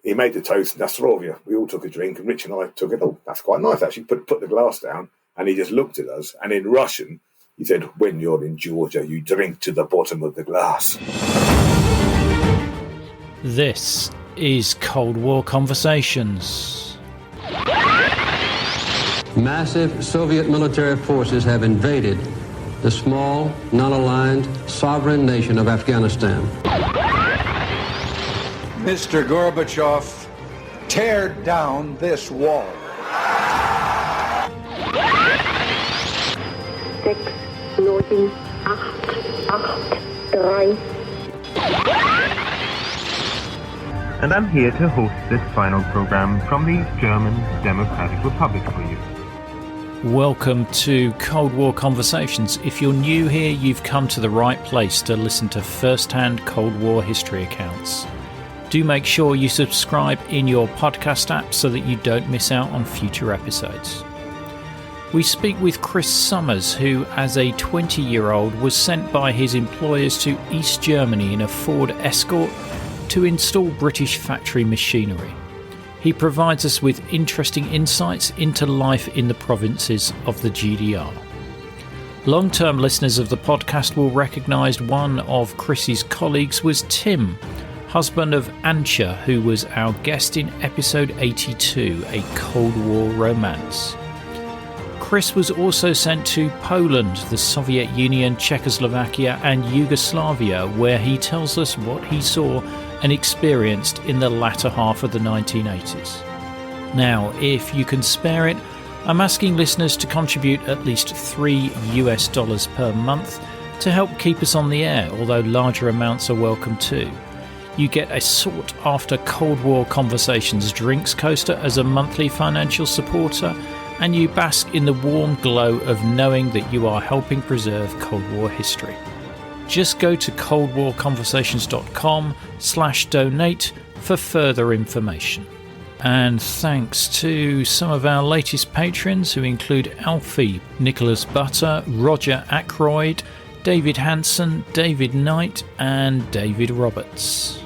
he made the toast Nastrovia. We all took a drink, and Rich and I took it. Oh, that's quite nice, actually. Put the glass down, and he just looked at us, and in Russian, he said, "When you're in Georgia, you drink to the bottom of the glass." This is Cold War Conversations. Massive Soviet military forces have invaded the small, non-aligned, sovereign nation of Afghanistan. Mr. Gorbachev, tear down this wall. 6, 9, 8, 3. And I'm here to host this final program from the German Democratic Republic for you. Welcome to Cold War Conversations. If you're new here, you've come to the right place to listen to first-hand Cold War history accounts. Do make sure you subscribe in your podcast app so that you don't miss out on future episodes. We speak with Chris Summers, who as a 20-year-old was sent by his employers to East Germany in a Ford Escort to install British factory machinery. He provides us with interesting insights into life in the provinces of the GDR. Long-term listeners of the podcast will recognise one of Chris's colleagues was Tim, husband of Ancher, who was our guest in episode 82, A Cold War Romance. Chris was also sent to Poland, the Soviet Union, Czechoslovakia and Yugoslavia, where he tells us what he saw and experienced in the latter half of the 1980s. Now, if you can spare it, I'm asking listeners to contribute at least $3 per month to help keep us on the air, although larger amounts are welcome too. You get a sought-after Cold War Conversations drinks coaster as a monthly financial supporter, and you bask in the warm glow of knowing that you are helping preserve Cold War history. Just go to coldwarconversations.com/donate for further information. And thanks to some of our latest patrons who include Alfie, Nicholas Butter, Roger Ackroyd, David Hanson, David Knight and David Roberts.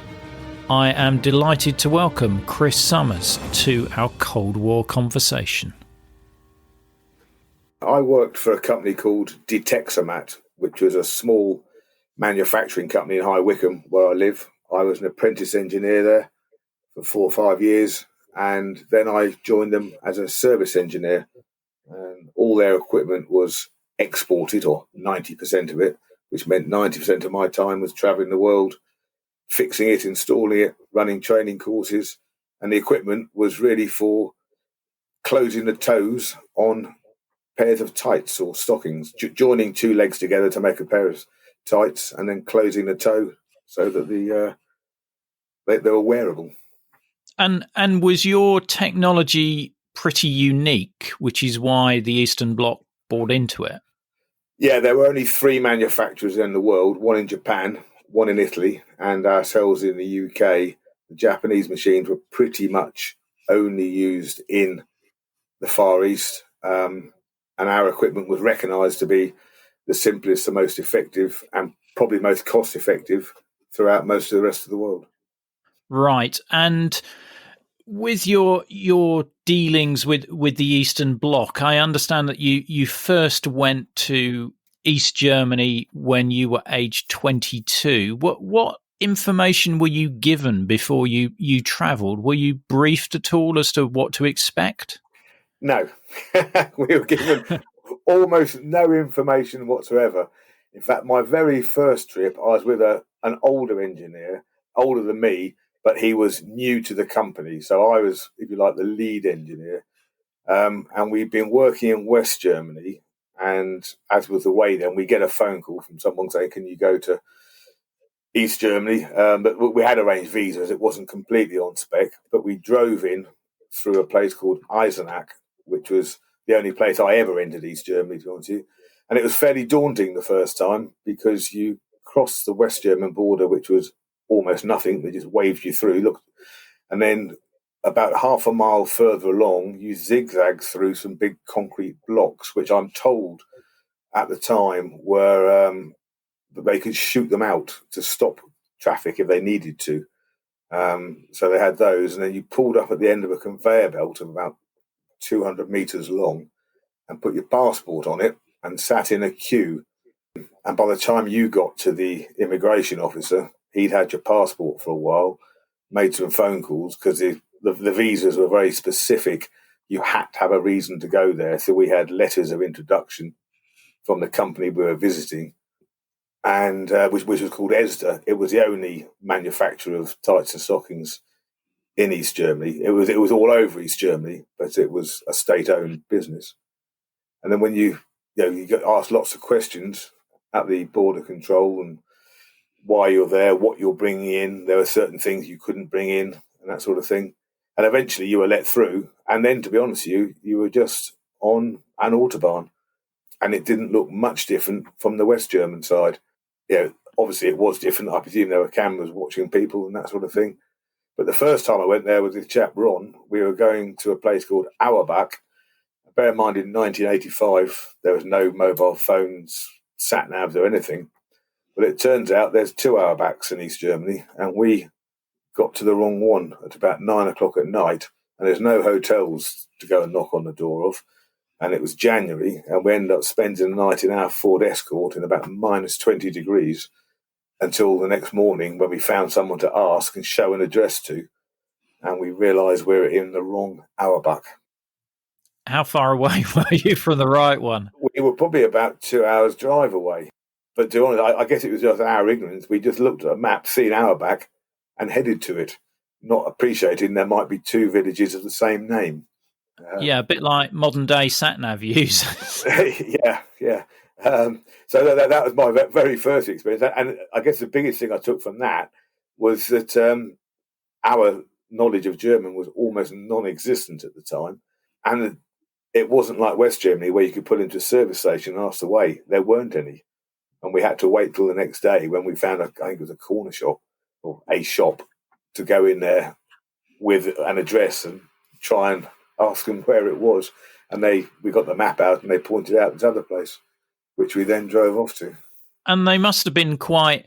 I am delighted to welcome Chris Summers to our Cold War conversation. I worked for a company called Detexamat, which was a small manufacturing company in High Wycombe, where I live. I was an apprentice engineer there for 4 or 5 years, and then I joined them as a service engineer. And all their equipment was exported, or 90% of it, which meant 90% of my time was travelling the world, fixing it, installing it, running training courses. And the equipment was really for closing the toes on pairs of tights or stockings, joining 2 legs together to make a pair of tights, and then closing the toe so that they were wearable. And was your technology pretty unique, which is why the Eastern Bloc bought into it? Yeah, there were only 3 manufacturers in the world, one in Japan, one in Italy, and ourselves in the UK. The Japanese machines were pretty much only used in the Far East, and our equipment was recognised to be the simplest, the most effective, and probably most cost-effective throughout most of the rest of the world. Right, and with your dealings with the Eastern Bloc, I understand that you first went to East Germany when you were aged 22. What information were you given before you travelled? Were you briefed at all as to what to expect? No, we were given almost no information whatsoever. In fact, my very first trip, I was with an older engineer, older than me, but he was new to the company. So I was, if you like, the lead engineer. And we'd been working in West Germany. And as was the way then, we get a phone call from someone saying, can you go to East Germany? But we had arranged visas. It wasn't completely on spec, but we drove in through a place called Eisenach, which was the only place I ever entered East Germany, to be honest with you. And it was fairly daunting the first time, because you crossed the West German border, which was almost nothing. They just waved you through. Look, and then about half a mile further along, you zigzag through some big concrete blocks, which I'm told at the time were that they could shoot them out to stop traffic if they needed to. So they had those, and then you pulled up at the end of a conveyor belt of about 200 metres long and put your passport on it and sat in a queue. And by the time you got to the immigration officer, he'd had your passport for a while, made some phone calls because the visas were very specific. You had to have a reason to go there. So we had letters of introduction from the company we were visiting, and which was called ESDA. It was the only manufacturer of tights and stockings in East Germany. It was all over East Germany, but it was a state-owned business. And then when you get asked lots of questions at the border control and why you're there, what you're bringing in. There were certain things you couldn't bring in and that sort of thing. And eventually you were let through. And then, to be honest with you were just on an autobahn. And it didn't look much different from the West German side. Obviously it was different. I presume there were cameras watching people and that sort of thing. But the first time I went there with this chap Ron, we were going to a place called Auerbach. Bear in mind, in 1985, there was no mobile phones, sat-navs or anything. But it turns out there's 2 Auerbachs in East Germany, and we got to the wrong one at about 9 o'clock at night, and there's no hotels to go and knock on the door of. And it was January, and we ended up spending the night in our Ford Escort in about minus 20 degrees until the next morning when we found someone to ask and show an address to, and we realised we were in the wrong Auerbach. How far away were you from the right one? We were probably about 2 hours drive away. But to be honest, I guess it was just our ignorance. We just looked at a map, seen Auerbach, and headed to it, not appreciating there might be 2 villages of the same name. A bit like modern-day sat-nav users. Yeah. So that was my very first experience. And I guess the biggest thing I took from that was that our knowledge of German was almost non-existent at the time. And it wasn't like West Germany where you could pull into a service station and ask the way. There weren't any. And we had to wait till the next day when we found, I think it was a corner shop or a shop, to go in there with an address and try and ask them where it was. And we got the map out and they pointed out this other place, which we then drove off to. And they must have been quite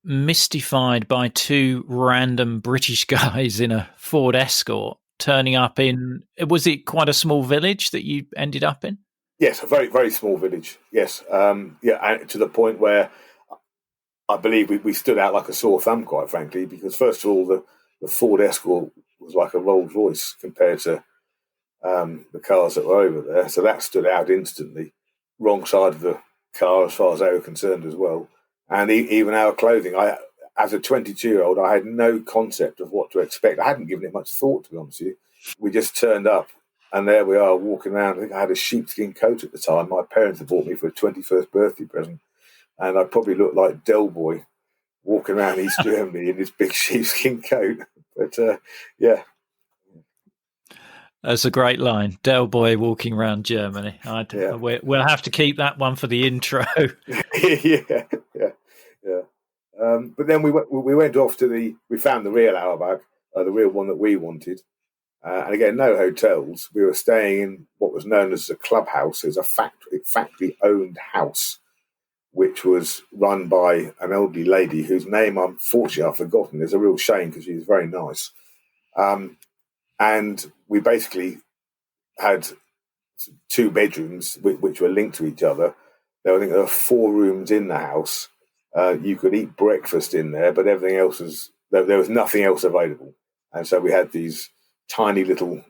mystified by 2 random British guys in a Ford Escort turning up in, was it quite a small village that you ended up in? Yes, a very, very small village. Yes. And to the point where I believe we stood out like a sore thumb, quite frankly, because first of all, the Ford Escort was like a Rolls Royce compared to the cars that were over there. So that stood out instantly. Wrong side of the car as far as they were concerned as well. And even our clothing, as a 22-year-old, I had no concept of what to expect. I hadn't given it much thought, to be honest with you. We just turned up. And there we are walking around. I think I had a sheepskin coat at the time. My parents had bought me for a 21st birthday present. And I probably looked like Del Boy walking around East Germany in this big sheepskin coat. But, yeah. That's a great line. Del Boy walking around Germany. We'll have to keep that one for the intro. Yeah. But then we went off to we found the real Auerbach, the real one that we wanted. And again, no hotels. We were staying in what was known as a clubhouse. It was a factory-owned house, which was run by an elderly lady whose name, unfortunately, I've forgotten. It's a real shame because she was very nice. And we basically had 2 bedrooms which were linked to each other. I think there were 4 rooms in the house. You could eat breakfast in there, but everything else there was nothing else available. And so we had these tiny little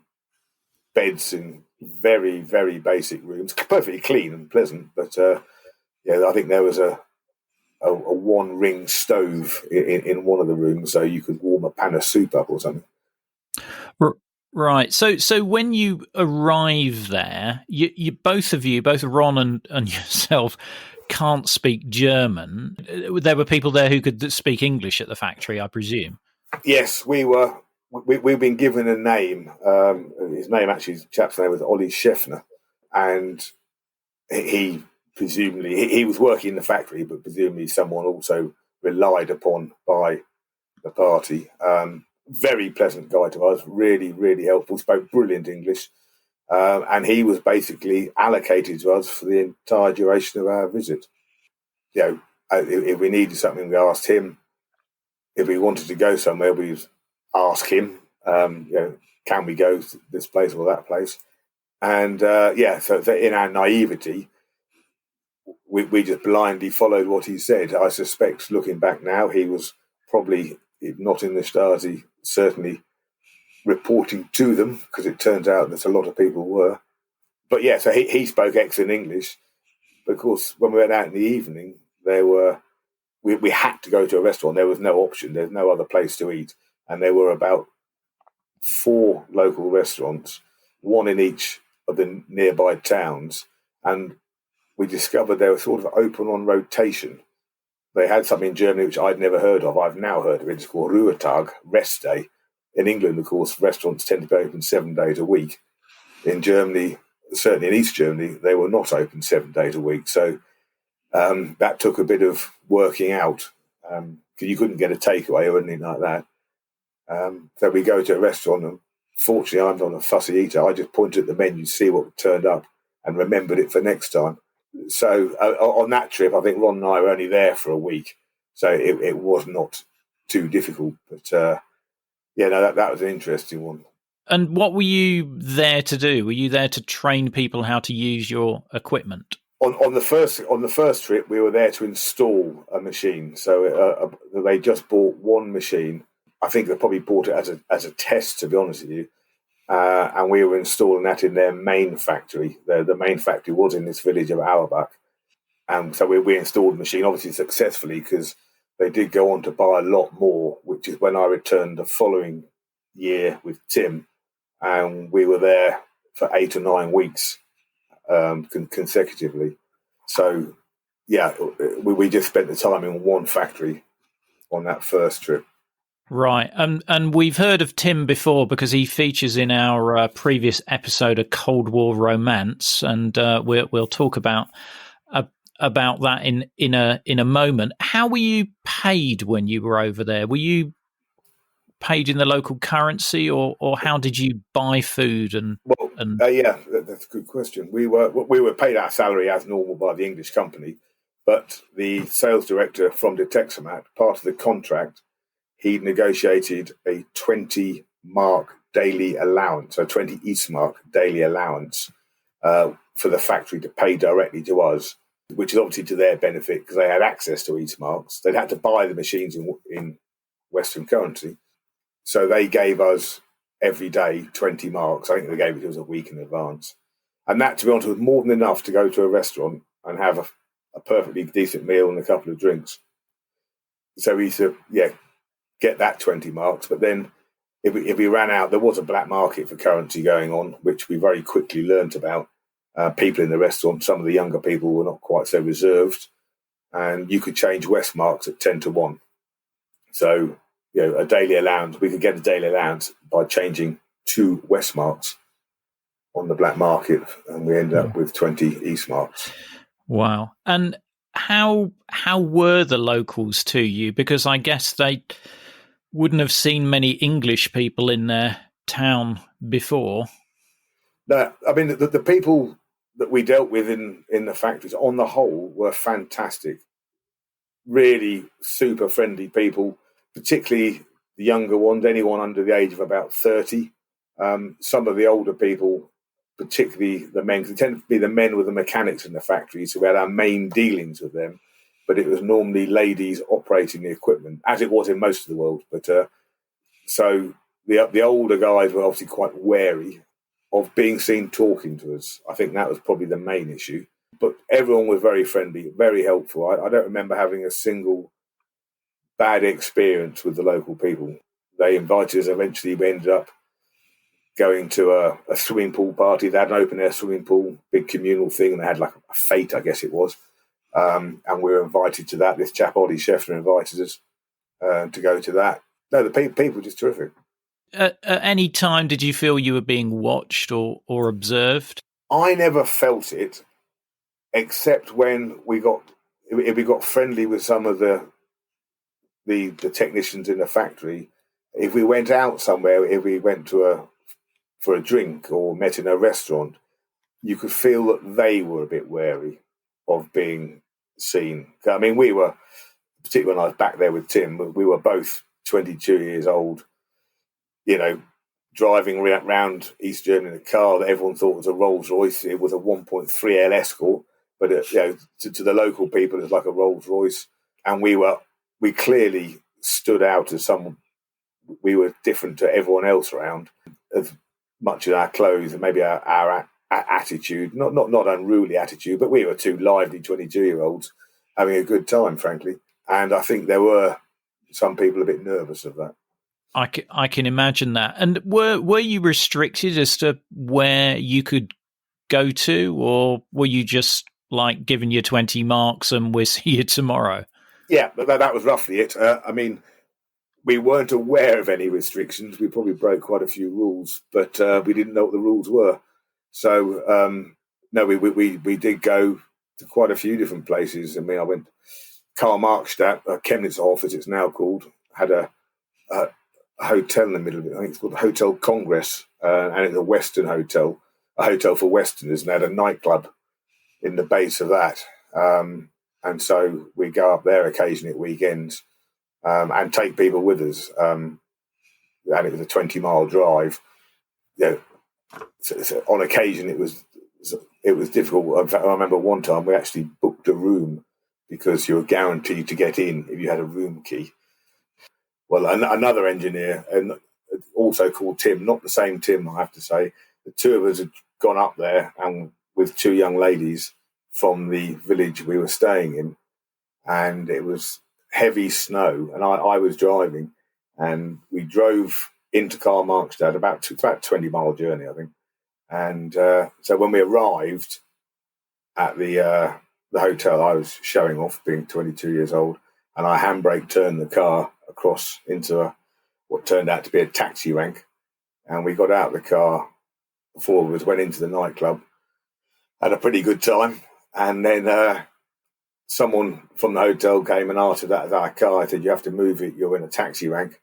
beds in very, very basic rooms, perfectly clean and pleasant. But I think there was a 1-ring stove in one of the rooms, so you could warm a pan of soup up or something. Right. So when you arrive there, you both Ron and yourself, can't speak German. There were people there who could speak English at the factory, I presume. Yes, we were. We've been given a name. His name, actually, his chap's name was Ollie Scheffner, and he presumably he was working in the factory, but presumably someone also relied upon by the party. Very pleasant guy to us, really, really helpful, spoke brilliant English, and he was basically allocated to us for the entire duration of our visit. If we needed something, we asked him. if we wanted to go somewhere, we'd ask him, can we go to this place or that place? And so in our naivety, we just blindly followed what he said. I suspect, looking back now, he was probably, if not in the Stasi, certainly reporting to them, because it turns out that a lot of people were. But yeah, so he spoke excellent English. But of course, when we went out in the evening, we had to go to a restaurant. There was no option. There's no other place to eat. And there were about 4 local restaurants, one in each of the nearby towns. And we discovered they were sort of open on rotation. They had something in Germany which I'd never heard of. I've now heard of it. It's called Ruhetag, rest day. In England, of course, restaurants tend to be open 7 days a week. In Germany, certainly in East Germany, they were not open 7 days a week. So that took a bit of working out, because you couldn't get a takeaway or anything like that. So we go to a restaurant, and fortunately, I'm not a fussy eater. I just pointed at the menu, see what turned up, and remembered it for next time. So on that trip, I think Ron and I were only there for a week, so it was not too difficult. But that was an interesting one. And what were you there to do? Were you there to train people how to use your equipment? On the first trip, we were there to install a machine. So they just bought one machine. I think they probably bought it as a test, to be honest with you. And we were installing that in their main factory. The main factory was in this village of Auerbach. And so we installed the machine, obviously successfully, because they did go on to buy a lot more, which is when I returned the following year with Tim. And we were there for 8 or 9 weeks consecutively. So, yeah, we just spent the time in one factory on that first trip. Right. And we've heard of Tim before because he features in our previous episode, A Cold War Romance, and we'll talk about that in a moment. How were you paid when you were over there? Were you paid in the local currency, or how did you buy food? That's a good question. We were paid our salary as normal by the English company, but the sales director from Detexamat, part of the contract, he negotiated a 20 mark daily allowance, so 20 Eastmark daily allowance for the factory to pay directly to us, which is obviously to their benefit because they had access to Eastmarks. They'd had to buy the machines in Western currency. So they gave us every day 20 marks. I think they gave it to us a week in advance. And that, to be honest, was more than enough to go to a restaurant and have a perfectly decent meal and a couple of drinks. So we used to, get that 20 marks. But then if we ran out, there was a black market for currency going on, which we very quickly learnt about. People in the restaurant, some of the younger people were not quite so reserved. And you could change Westmarks at 10 to 1. So, a daily allowance, we could get a daily allowance by changing 2 Westmarks on the black market, and we ended up with 20 Eastmarks. Wow. And how were the locals to you? Because I guess they wouldn't have seen many English people in their town before. No, I mean, the people that we dealt with in the factories, on the whole, were fantastic. Really super friendly people, particularly the younger ones, anyone under the age of about 30. Some of the older people, particularly the men, because it tended to be the men with the mechanics in the factories who had our main dealings with them, but it was normally ladies operating the equipment, as it was in most of the world. But so the older guys were obviously quite wary of being seen talking to us. I think that was probably the main issue. But everyone was very friendly, very helpful. I don't remember having a single bad experience with the local people. They invited us. Eventually, we ended up going to a swimming pool party. They had an open-air swimming pool, big communal thing, and they had like a fete, I guess it was. And we were invited to that. This chap, Ollie Scheffler, invited us to go to that. No, the people were just terrific. At any time, did you feel you were being watched or observed? I never felt it, except when we got friendly with some of the technicians in the factory. If we went out somewhere, if we went for a drink or met in a restaurant, you could feel that they were a bit wary of being seen. I mean, we were, particularly when I was back there with Tim, we were both 22 years old, driving around East Germany in a car that everyone thought was a Rolls Royce. It was a 1.3L Escort, but to the local people, it was like a Rolls Royce. And we clearly stood out as someone. We were different to everyone else around, as much as our clothes and maybe our attitude, not unruly attitude, but we were two lively 22-year-olds having a good time, frankly. And I think there were some people a bit nervous of that. I can imagine that. And were you restricted as to where you could go to, or were you just like given your 20 marks and we'll see you tomorrow? Yeah, that was roughly it. We weren't aware of any restrictions. We probably broke quite a few rules, but we didn't know what the rules were. So, no, we did go to quite a few different places. I mean, I went Karl-Marx-Stadt, Chemnitz-Hof, as it's now called, had a hotel in the middle of it. I think it's called the Hotel Congress, and it's a Western hotel, a hotel for Westerners, and they had a nightclub in the base of that. And so we go up there occasionally at weekends and take people with us. And it was a 20-mile drive. So on occasion, it was difficult. In fact, I remember one time we actually booked a room because you were guaranteed to get in if you had a room key. Well, another engineer, and also called Tim, not the same Tim, I have to say. The two of us had gone up there and with two young ladies from the village we were staying in, and it was heavy snow, and I was driving, and we drove into Karl-Marx-Stadt, about 20-mile journey, I think. And so when we arrived at the hotel, I was showing off being 22 years old, and I handbrake turned the car across into what turned out to be a taxi rank. And we got out of the car, the four of us went into the nightclub, had a pretty good time. And then someone from the hotel came and asked if that was our car. I said, you have to move it, you're in a taxi rank.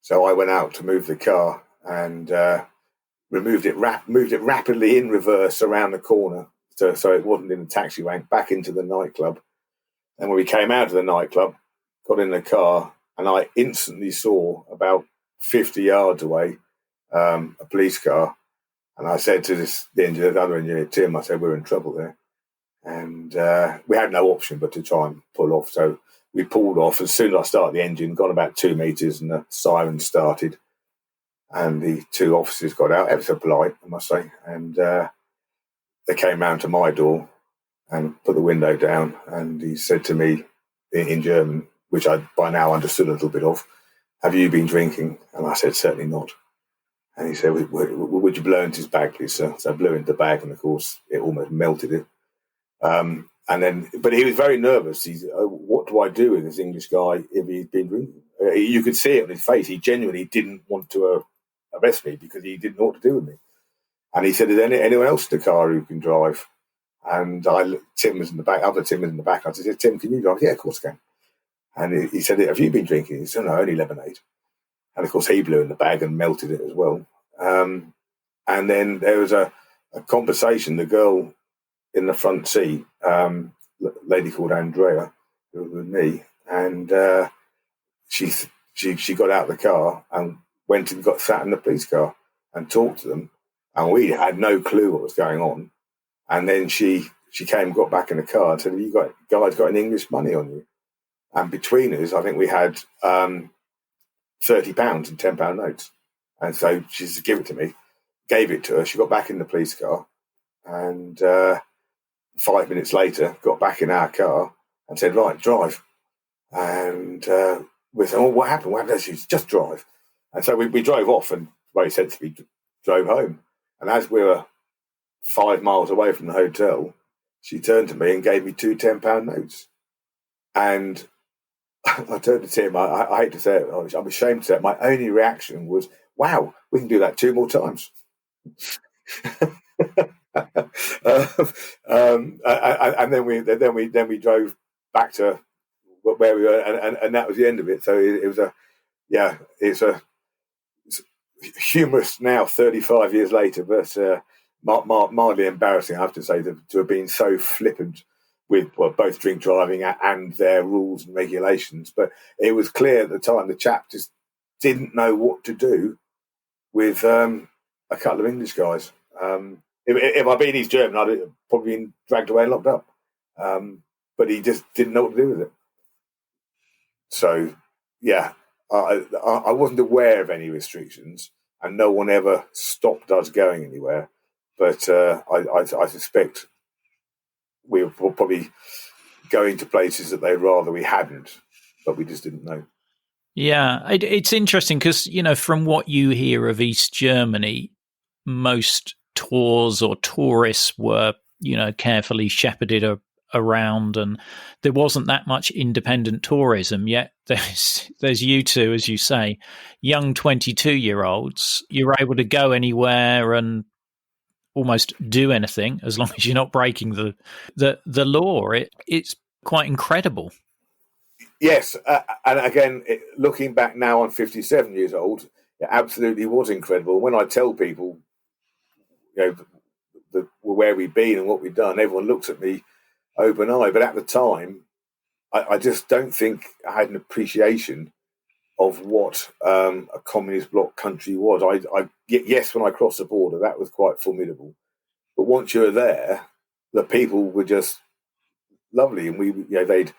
So I went out to move the car and moved it rapidly in reverse around the corner. So it wasn't in the taxi rank, back into the nightclub. And when we came out of the nightclub, got in the car, and I instantly saw about 50 yards away a police car. And I said to the other engineer, Tim, I said, we're in trouble there. And we had no option but to try and pull off. So we pulled off. As soon as I started the engine, got about 2 meters, and the siren started. And the two officers got out, ever so polite, I must say. And they came round to my door and put the window down. And he said to me in German, which I by now understood a little bit of, have you been drinking? And I said, certainly not. And he said, would you blow into his bag, please, sir? So I blew into the bag, and of course, it almost melted it. But he was very nervous. He's, what do I do with this English guy if he's been drinking? You could see it on his face. He genuinely didn't want to arrest me because he didn't know what to do with me. And he said, is there anyone else in the car who can drive? And Tim was in the back, other Tim was in the back. I said, Tim, can you drive? Yeah, of course I can. And he said, have you been drinking? He said, no, only lemonade. And of course, he blew in the bag and melted it as well. And then there was a conversation. The girl in the front seat, lady called Andrea, who was with me, and she got out of the car and went and got sat in the police car and talked to them. And we had no clue what was going on. And then she came, got back in the car and said, have you guys got any English money on you? And between us, I think we had £30 and £10 notes. And so she said, give it to me. Gave it to her. She got back in the police car. And 5 minutes later, got back in our car and said, right, drive. And we said, what happened? What happened? She said, just drive. And so we drove off and very sensibly drove home. And as we were 5 miles away from the hotel, she turned to me and gave me two £10 notes. And I turned to Tim, I hate to say it, I'm ashamed to say it, my only reaction was, wow, we can do that 2 more times. And then we drove back to where we were, and that was the end of it. So it's humorous now, 35 years later, but mildly embarrassing, I have to say, to have been so flippant with both drink driving and their rules and regulations. But it was clear at the time the chap just didn't know what to do with a couple of English guys. If I'd been East German, I'd have probably been dragged away and locked up. But he just didn't know what to do with it. So, yeah, I wasn't aware of any restrictions, and no one ever stopped us going anywhere. But I suspect we were probably going to places that they'd rather we hadn't, but we just didn't know. Yeah, it's interesting because, from what you hear of East Germany, most tours or tourists were, carefully shepherded around, and there wasn't that much independent tourism. Yet there's you two, as you say, young 22-year-olds. You're able to go anywhere and almost do anything as long as you're not breaking the law. It's quite incredible. Yes, and again, looking back now, I'm 57 years old. It absolutely was incredible. When I tell people, where we've been and what we've done, everyone looks at me open eye. But at the time, I just don't think I had an appreciation of what a communist bloc country was. Yes, when I crossed the border, that was quite formidable. But once you were there, the people were just lovely, and they'd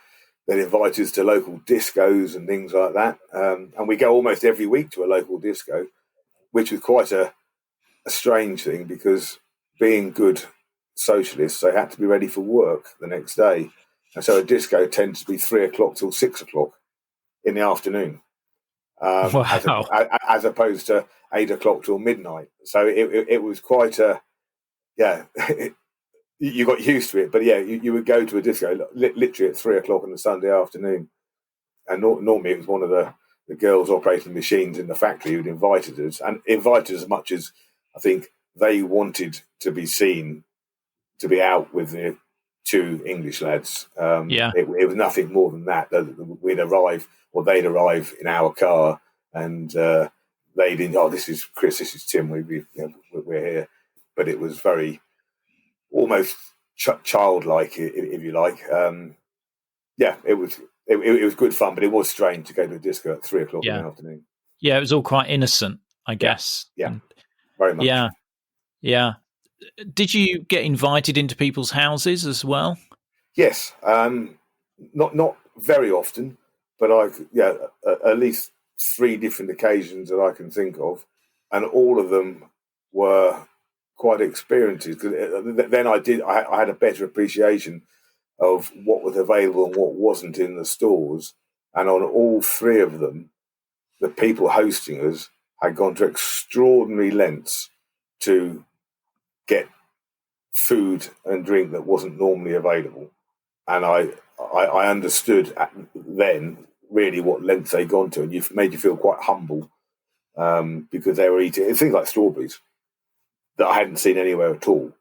invite us to local discos and things like that. And we go almost every week to a local disco, which was quite a strange thing because being good socialists, they had to be ready for work the next day. And so a disco tends to be 3 o'clock till 6 o'clock in the afternoon, Wow. as opposed to 8 o'clock till midnight. So it was quite you got used to it. But yeah, you would go to a disco literally at 3 o'clock on a Sunday afternoon. And normally it was one of the girls operating machines in the factory who'd invited us, and invited as much as I think they wanted to be seen to be out with the two English lads. It was nothing more than that. We'd arrive, or they'd arrive in our car, and they'd, this is Chris, this is Tim, we're here. But it was very almost childlike, if you like. It was good fun, but it was strange to go to a disco at 3 o'clock in the afternoon. Yeah, it was all quite innocent, I guess. Yeah, very much. Yeah. Did you get invited into people's houses as well? Yes, not very often, but at least 3 different occasions that I can think of, and all of them were quite experiences. Because then I had a better appreciation of what was available and what wasn't in the stores, and on all 3 of them, the people hosting us had gone to extraordinary lengths to get food and drink that wasn't normally available. And I understood then really what lengths they'd gone to, and you made you feel quite humble because they were eating things like strawberries that I hadn't seen anywhere at all.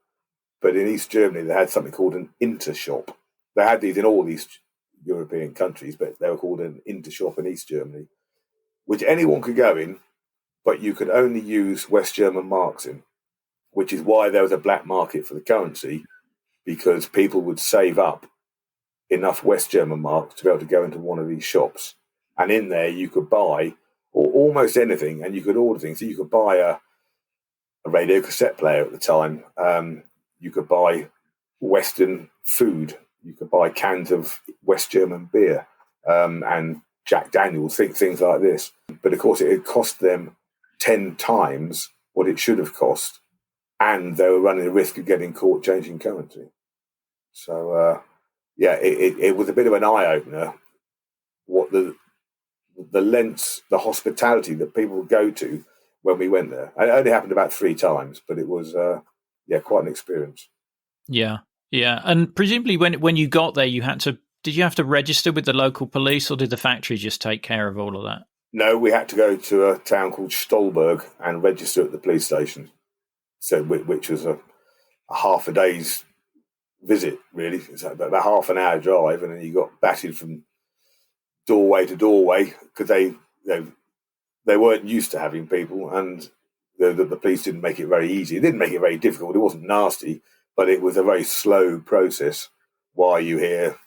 But in East Germany, they had something called an intershop. They had these in all East European countries, but they were called an intershop in East Germany, which anyone could go in, but you could only use West German marks in, which is why there was a black market for the currency, because people would save up enough West German marks to be able to go into one of these shops. And in there you could buy almost anything, and you could order things. So you could buy a radio cassette player at the time. You could buy Western food. You could buy cans of West German beer and Jack Daniels, things like this. But of course it had cost them 10 times what it should have cost, and they were running the risk of getting caught changing currency. So, it was a bit of an eye-opener what the lengths, the hospitality that people would go to when we went there. And it only happened about 3 times, but it was, quite an experience. Yeah. And presumably when you got there, did you have to register with the local police, or did the factory just take care of all of that? No, we had to go to a town called Stolberg and register at the police station. So, which was a half a day's visit, really. It's about half an hour drive, and then you got batted from doorway to doorway because they weren't used to having people, and the police didn't make it very easy. It didn't make it very difficult. It wasn't nasty, but it was a very slow process. why are you here?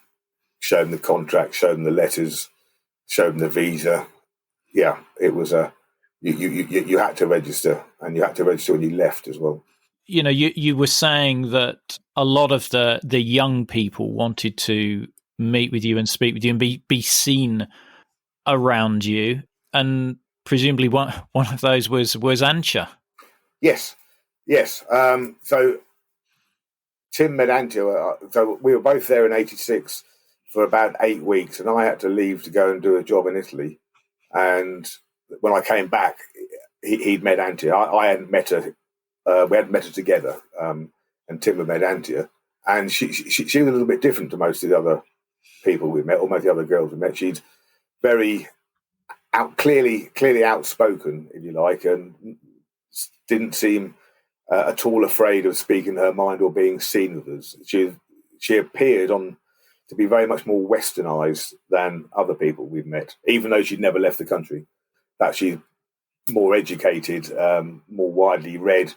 Show them the contract, show them the letters, show them the visa. Yeah, it was you had to register, and you had to register when you left as well. You know, you were saying that a lot of the young people wanted to meet with you and speak with you and be seen around you, and presumably one of those was Ancher. Yes. So Tim met Ancher. So we were both there in '86 for about 8 weeks, and I had to leave to go and do a job in Italy. And when I came back, he'd met Ancher. I hadn't met her. We hadn't met her together, and Tim had met Ancher. And she was a little bit different to most of the other people we met, or most of the other girls we met. She's very clearly outspoken, if you like, and didn't seem at all afraid of speaking her mind or being seen with us. She appeared to be very much more westernized than other people we've met, even though she'd never left the country. That she's more educated, more widely read,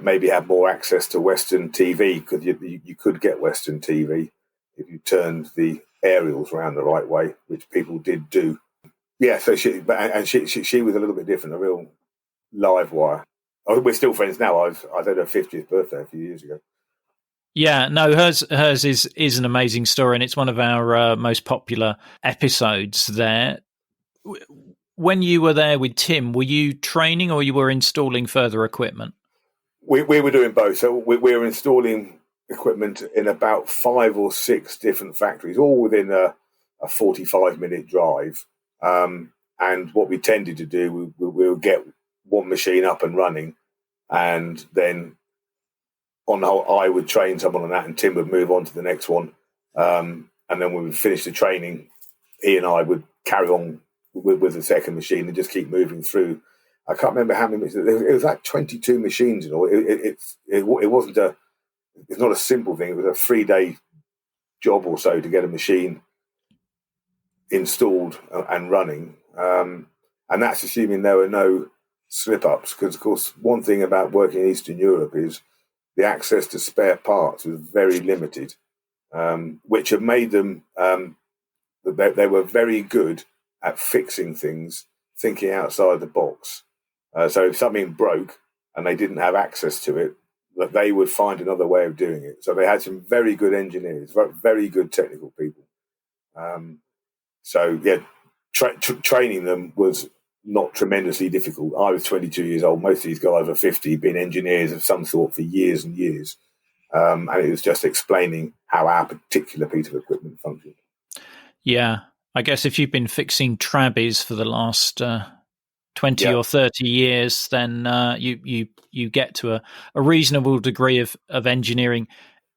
maybe had more access to Western TV, because you could get Western TV if you turned the aerials around the right way, which people did do. Yeah, so she was a little bit different, a real live wire. We're still friends now. I had her 50th birthday a few years ago. Yeah, no, hers is an amazing story, and it's one of our most popular episodes there. When you were there with Tim, were you training or you were installing further equipment? We were doing both. So we were installing equipment in about 5 or 6 different factories, all within a 45-minute drive. And what we tended to do, we would get one machine up and running, and then on the whole, I would train someone on that, and Tim would move on to the next one. And then when we finished the training, he and I would carry on with the second machine and just keep moving through. I can't remember how many. It was like 22 machines and all. It wasn't it's not a simple thing. It was a 3-day job or so to get a machine installed and running. And that's assuming there were no slip-ups, because, of course, one thing about working in Eastern Europe is the access to spare parts was very limited, which have made them, they were very good at fixing things, thinking outside the box. So if something broke and they didn't have access to it, that they would find another way of doing it. So they had some very good engineers, very good technical people. So yeah, training them was not tremendously difficult. I was 22 years old. Most of these guys are 50, been engineers of some sort for years and years. And it was just explaining how our particular piece of equipment functioned. Yeah. I guess if you've been fixing trabbies for the last 20 or 30 years, then you get to a reasonable degree of engineering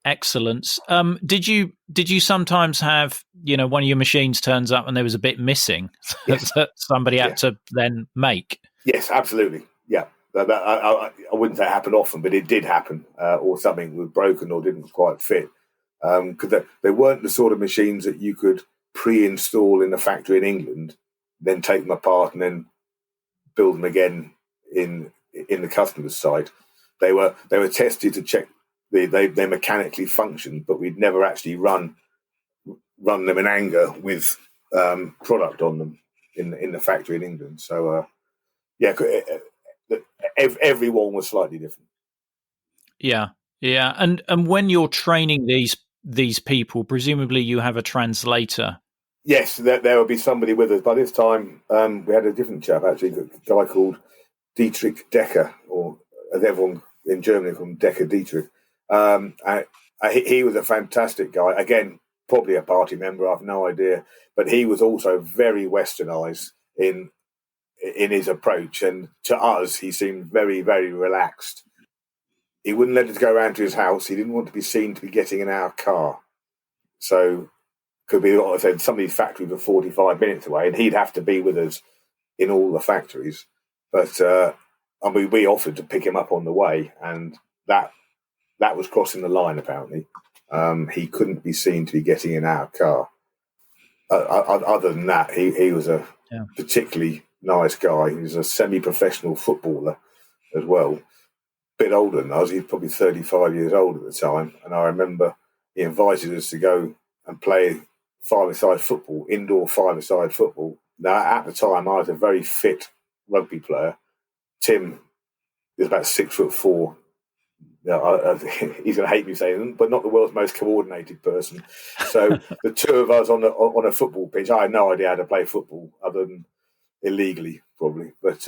excellence. Did you sometimes have, one of your machines turns up and there was a bit missing that somebody had to then make? Yes, absolutely. Yeah. I wouldn't say it happened often, but it did happen, or something was broken or didn't quite fit. Because they weren't the sort of machines that you could pre-install in a factory in England, then take them apart and then build them again in the customer's side. They were tested to check they mechanically functioned, but we'd never actually run them in anger with product on them in the factory in England. So everyone was slightly different. Yeah. And when you're training these people, presumably you have a translator. Yes, there will be somebody with us. By this time, we had a different chap, actually, a guy called Dietrich Decker, or as everyone in Germany called him, Decker Dietrich. He was a fantastic guy. Again, probably a party member, I have no idea. But he was also very westernized in his approach. And to us, he seemed very, very relaxed. He wouldn't let us go around to his house. He didn't want to be seen to be getting in our car. So could be, like I said, somebody's factory for 45 minutes away, and he'd have to be with us in all the factories. But we offered to pick him up on the way, and that was crossing the line, apparently. He couldn't be seen to be getting in our car. Other than that, he was a particularly nice guy. He was a semi-professional footballer as well. A bit older than us. He was probably 35 years old at the time. And I remember he invited us to go and play five-a-side football, indoor five-a-side football. Now, at the time, I was a very fit rugby player. Tim is about 6'4". He's going to hate me saying that, but not the world's most coordinated person. So the two of us on a football pitch, I had no idea how to play football other than illegally, probably. But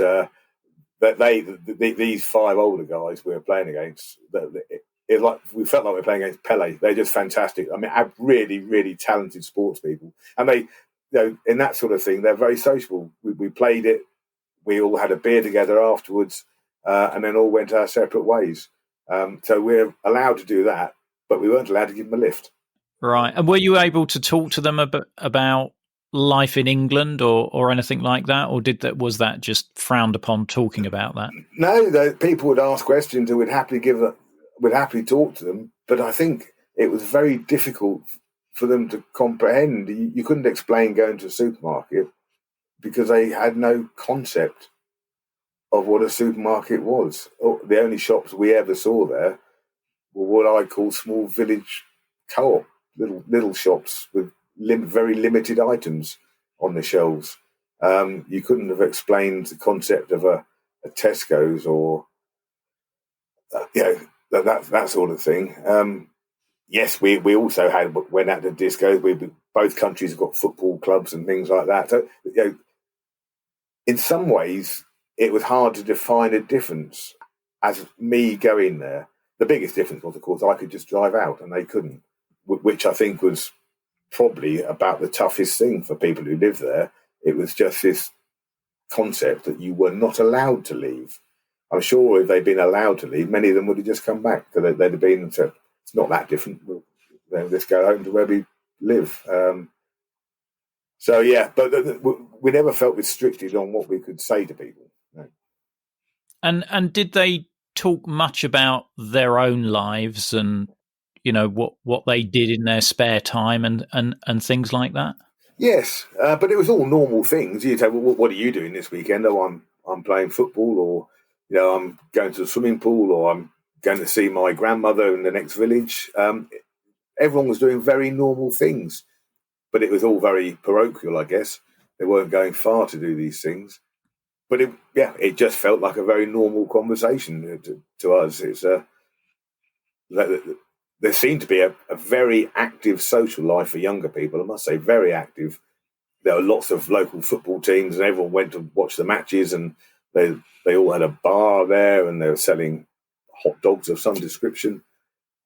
these five older guys we were playing against, it like we felt like we were playing against Pele. They're just fantastic. I mean, really, really talented sports people, and they, in that sort of thing, they're very sociable. We played it. We all had a beer together afterwards, and then all went our separate ways. So we're allowed to do that, but we weren't allowed to give them a lift. Right. And were you able to talk to them about life in England or anything like that, or was that just frowned upon talking about that? No, people would ask questions and we'd happily talk to them, but I think it was very difficult for them to comprehend. You couldn't explain going to a supermarket because they had no concept of what a supermarket was. The only shops we ever saw there were what I call small village co-op, little shops with very limited items on the shelves. You couldn't have explained the concept of a Tesco's or that sort of thing. Yes, we also went out to discos. Both countries have got football clubs and things like that. So in some ways, it was hard to define a difference. As me going there, the biggest difference was, of course, I could just drive out and they couldn't, which I think was probably about the toughest thing for people who live there. It was just this concept that you were not allowed to leave. I'm sure if they'd been allowed to leave, many of them would have just come back because they'd have been, so it's not that different. Let's go home to where we live. So, yeah, but we never felt restricted on what we could say to people. No. And did they talk much about their own lives and, what they did in their spare time and things like that? Yes, but it was all normal things. You'd say, well, what are you doing this weekend? Oh, I'm playing football, or I'm going to the swimming pool, or I'm going to see my grandmother in the next village. Everyone was doing very normal things, but it was all very parochial, I guess. They weren't going far to do these things. But it just felt like a very normal conversation to us. It's there seemed to be a very active social life for younger people. I must say, very active. There were lots of local football teams, and everyone went to watch the matches. And they all had a bar there, and they were selling hot dogs of some description.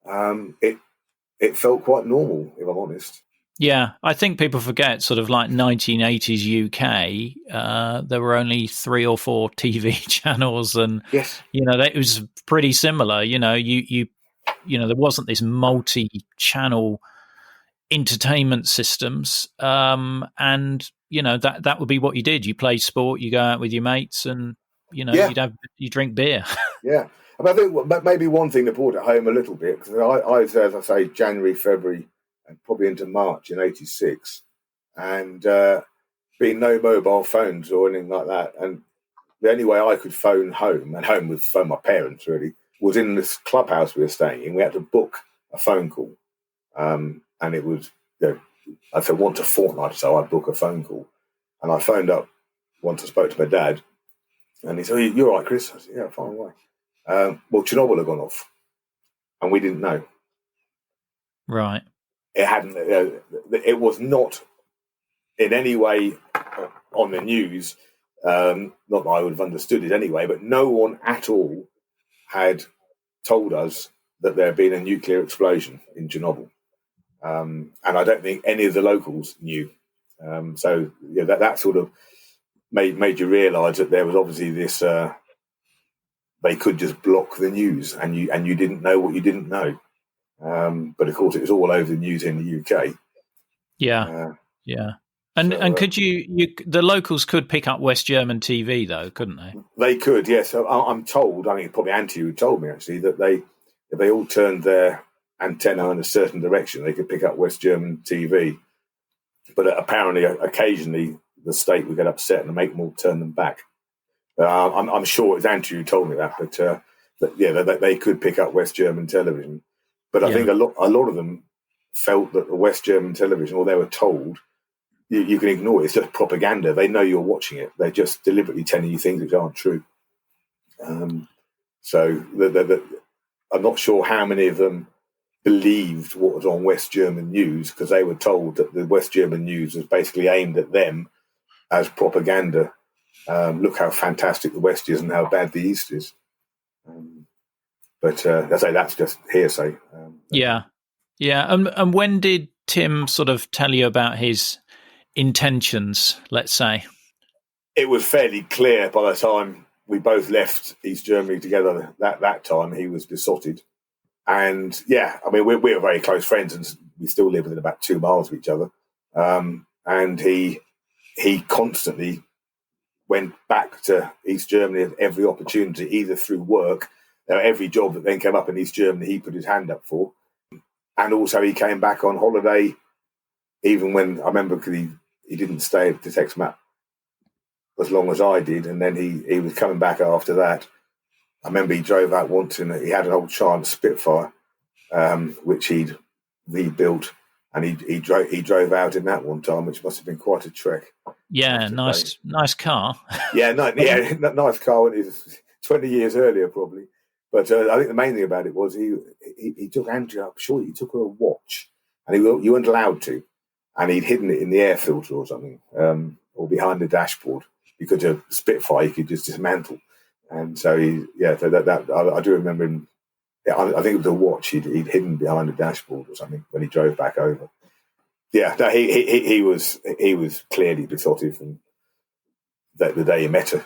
It felt quite normal, if I'm honest. Yeah, I think people forget sort of like 1980s UK, there were only 3 or 4 TV channels and, yes, it was pretty similar. There wasn't this multi-channel entertainment systems. And, that would be what you did. You play sport, you go out with your mates and, you drink beer. Yeah. I think maybe one thing that brought it home a little bit, because I as I say, January, February, and probably into March in '86, and being no mobile phones or anything like that, and the only way I could phone home, and home would phone my parents really, was in this clubhouse we were staying in. We had to book a phone call, and it was I said once a fortnight, so I'd book a phone call, and I phoned up once. I spoke to my dad, and he said, "You're all right, Chris?" I said, "Yeah, fine, why?" Well, Chernobyl had gone off, and we didn't know. Right. It hadn't. It was not in any way on the news. Not that I would have understood it anyway, but no one at all had told us that there had been a nuclear explosion in Chernobyl, and I don't think any of the locals knew. So that sort of made you realise that there was obviously this. They could just block the news, and you didn't know what you didn't know. But of course, it was all over the news in the UK. Yeah, yeah. And could you the locals could pick up West German TV though, couldn't they? They could, yes. I'm told. I mean, probably Ancher who told me actually that if they all turned their antenna in a certain direction, they could pick up West German TV. But apparently, occasionally, the state would get upset and make them all turn them back. I'm sure it's Ancher who told me that, but they could pick up West German television. But I think a lot of them felt that the West German television, or they were told, you can ignore it. It's just propaganda. They know you're watching it. They're just deliberately telling you things which aren't true. So I'm not sure how many of them believed what was on West German news, because they were told that the West German news was basically aimed at them as propaganda. Look how fantastic the West is and how bad the East is. But I say that's just hearsay. Yeah. And when did Tim sort of tell you about his intentions, let's say? It was fairly clear by the time we both left East Germany together. That time he was besotted. And yeah, I mean, we were very close friends, and we still live within about 2 miles of each other. And he constantly went back to East Germany at every opportunity, either through work. Every job that then came up in East Germany, he put his hand up for. And also he came back on holiday, even when, I remember, because he didn't stay at Detexamat as long as I did. And then he was coming back after that. I remember he drove out once, and he had an old Giant Spitfire, which he'd rebuilt, and he drove out in that one time, which must have been quite a trek. Yeah, nice car. Nice car. When it was 20 years earlier, probably. But I think the main thing about it was he took Ancher up. Sure, he took her a watch, and you weren't allowed to, and he'd hidden it in the air filter or something, or behind the dashboard, because a Spitfire you could just dismantle. And so I do remember him. Yeah, I think it was a watch he'd hidden behind the dashboard or something when he drove back over. Yeah, no, he was clearly besotted from the day he met her.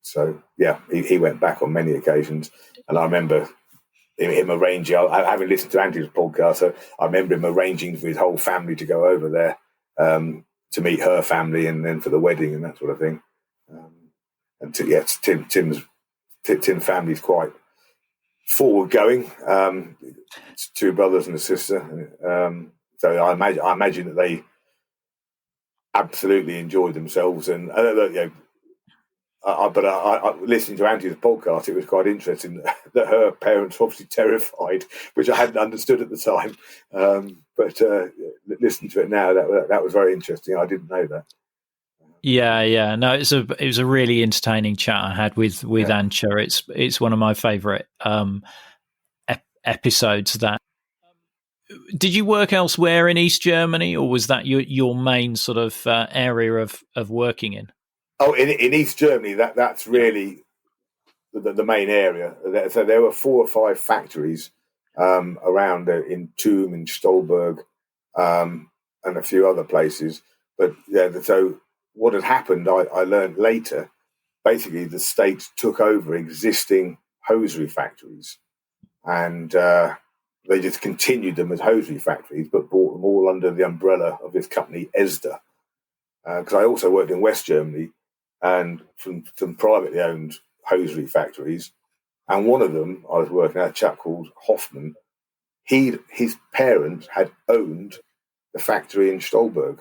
So yeah, he went back on many occasions, and I remember him arranging. I haven't listened to Andy's podcast, so I remember him arranging for his whole family to go over there to meet her family, and then for the wedding and that sort of thing. Tim's family's quite forward going. 2 brothers and a sister. So I imagine that they absolutely enjoyed themselves. And but listening to Andy's podcast, it was quite interesting that her parents were obviously terrified, which I hadn't understood at the time. But listening to it now, that was very interesting. I didn't know that. Yeah. No, it was a really entertaining chat I had with Ancher. It's one of my favourite episodes. That did you work elsewhere in East Germany, or was that your main sort of area of working in? Oh, in East Germany, that's really the main area. So there were 4 or 5 factories around in Thun, in Stolberg, and a few other places. But yeah, so what had happened, I learned later. Basically, the state took over existing hosiery factories, and they just continued them as hosiery factories, but brought them all under the umbrella of this company, ESDA. Because I also worked in West Germany, and from some privately owned hosiery factories, and one of them I was working at, a chap called Hoffman. His parents had owned the factory in Stolberg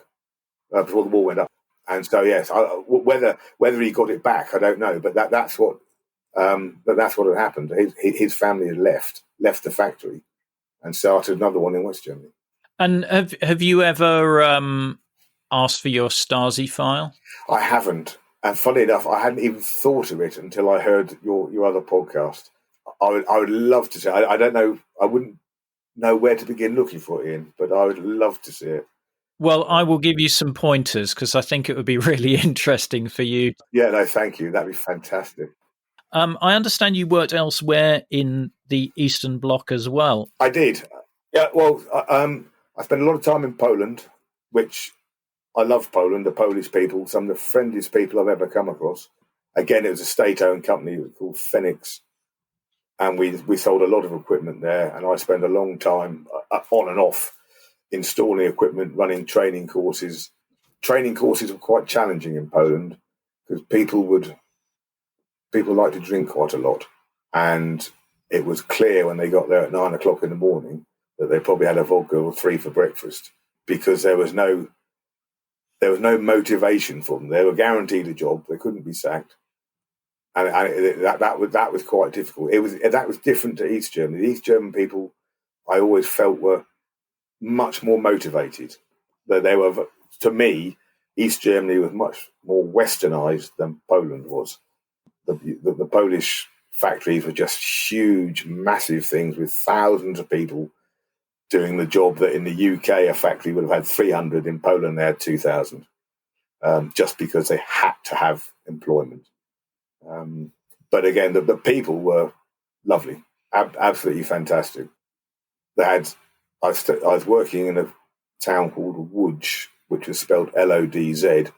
before the war went up, and so yes, whether he got it back, I don't know, but that's what had happened. His family had left the factory and started another one in West Germany. And have you ever asked for your Stasi file? I haven't. And funny enough, I hadn't even thought of it until I heard your other podcast. I would love to see it. I don't know. I wouldn't know where to begin looking for it, Ian, but I would love to see it. Well, I will give you some pointers because I think it would be really interesting for you. Yeah, no, thank you. That'd be fantastic. I understand you worked elsewhere in the Eastern Bloc as well. I did. Yeah, well, I spent a lot of time in Poland, which I love Poland, the Polish people, some of the friendliest people I've ever come across. Again, it was a state-owned company called Phoenix, and we sold a lot of equipment there, and I spent a long time on and off installing equipment, running training courses. Training courses were quite challenging in Poland because people like to drink quite a lot, and it was clear when they got there at 9 o'clock in the morning that they probably had a vodka or 3 for breakfast, because there was no motivation for them. They were guaranteed a job; they couldn't be sacked, and that was quite difficult. That was different to East Germany. The East German people, I always felt, were much more motivated. They were, to me, East Germany was much more westernized than Poland was. The Polish factories were just huge, massive things with thousands of people doing the job that in the UK a factory would have had 300. In Poland they had 2,000, just because they had to have employment. But again, the people were lovely, absolutely fantastic. I was working in a town called Łódź, which was spelled Lodz.